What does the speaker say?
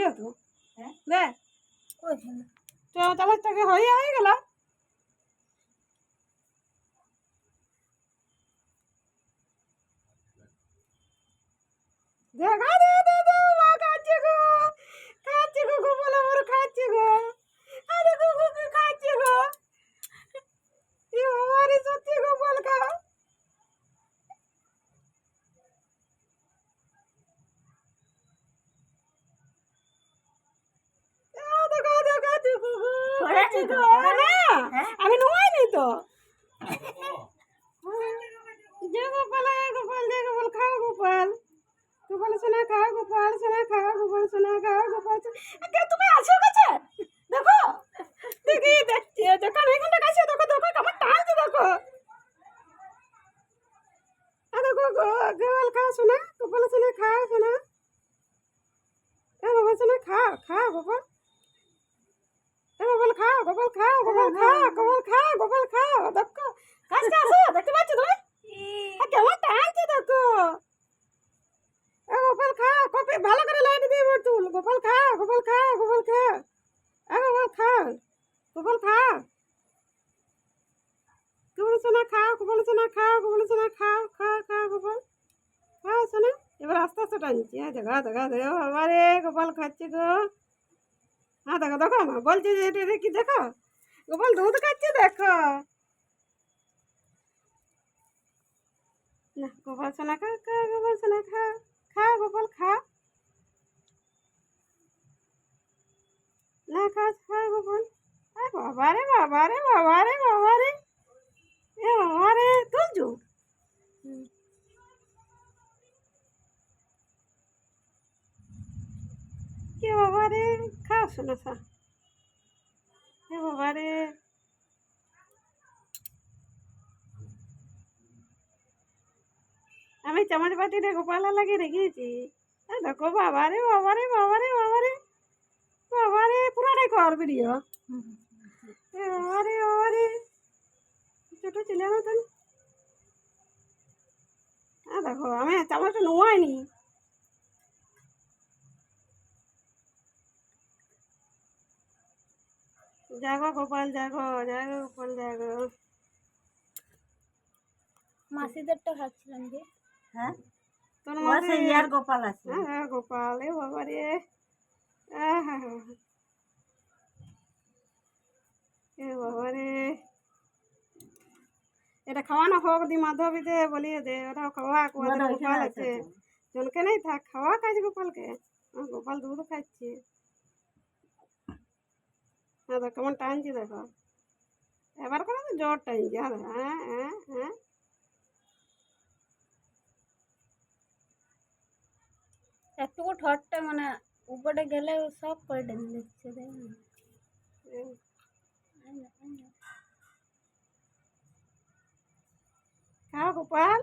খাইলেও তো দে চামচটাকে হয়ে গেল। দেখা দে দে দে মা খাচ্ছে গো, খাচ্ছে গো, গোপাল আমার খাচ্ছে গো। আরে গো গো কি খাচ্ছে গো, এ বাবারে সত্যি গোপাল খা। দেখো দেখো দেখো খাচ্ছে গো না, আমি নোয়াইনি তো। যে গোপাল গোপাল যে গোপাল খাও গোপাল, গোপাল সোনা খাও, গোপাল সোনা খাও, গোপাল সোনা খাও, গোপাল সোনা। তুমি আছো কাছে দেখো, দেখি দেখছি দেখো এখানটা কাছে দেখো দেখো কেমন টানছে দেখো। দেখো গোপাল খাও সোনা, গোপাল সোনা খাও সোনা, গোপাল সোনা খাও খাও গোপাল, গোপাল খাও, গোপাল খাও, গোপাল খাও, গোপাল খাও, গোপাল খাও। দেখো কাছে আসো, দেখতে পাচ্ছ তুমি কেমন টানছে দেখো। গোপাল খাও, কপি ভালো করে লাইট দিয়ে তুল। গোপাল খাও, গোপাল খাও, গোপাল খাও, গোপাল খাও, গোপাল খাও, গোপাল সোনা খাও, গোপাল সোনা খাও, গোপাল সোনা খাও, খাও খাও গোপাল খাও সোনা। এবার আস্তে আস্তে টানছি। হ্যাঁ দেখা দেখা দেখো বাবা রে গোপাল খাচ্ছে গো। হ্যাঁ দেখো দেখো মা বলছে যে এটা কি দেখো গোপাল দুধ খাচ্ছে দেখো না। গোপাল সোনা খাও খাও, গোপাল সোনা খাও, খাও গোপাল খাও না, খাও খাও গোপাল। বাবা রে বাবা রে বাবা রে বাবা রে, এ বাবা রে তুলছু। কে বাবা রে খাও শোনা খা, হে বাবা রে। আমি চামচ বাটিটা গোপালা লাগিয়ে রেখেছি। দেখো বাবা রে বাবা রে বাবা রে বাবা রে বাবা রে, পুরাটাই কর ভিডিও। বাবা রে বাবা রে, ছোট ছেলে মতন। দেখো আমি চামচটা নোয়াইনি। জাগো গোপাল জাগো, জাগো গোপাল জাগো। মাসিদেরটা খাচ্ছিলাম যে। হ্যাঁ তোর মাসে ইয়ার গোপাল আছে। হ্যাঁ গোপাল এ বাবা রে, এ বাবা রে। এটা খাওয়ানো হোক দি মাধবীতে বলিয়ে দে, ওটা খাওয়া গোপাল আছে জনকে নেই থাক খাওয়া কাজ গোপালকে। গোপাল দুধ খাচ্ছে। হ্যাঁ দেখ কেমন টানছি দেখো, এবার করে তো জোর টানছি। হ্যাঁ হ্যাঁ হ্যাঁ হ্যাঁ একটুকু ঠোঁটটা মানে উপরে গেলে সব করে টেনে দিচ্ছে। খাও গোপাল।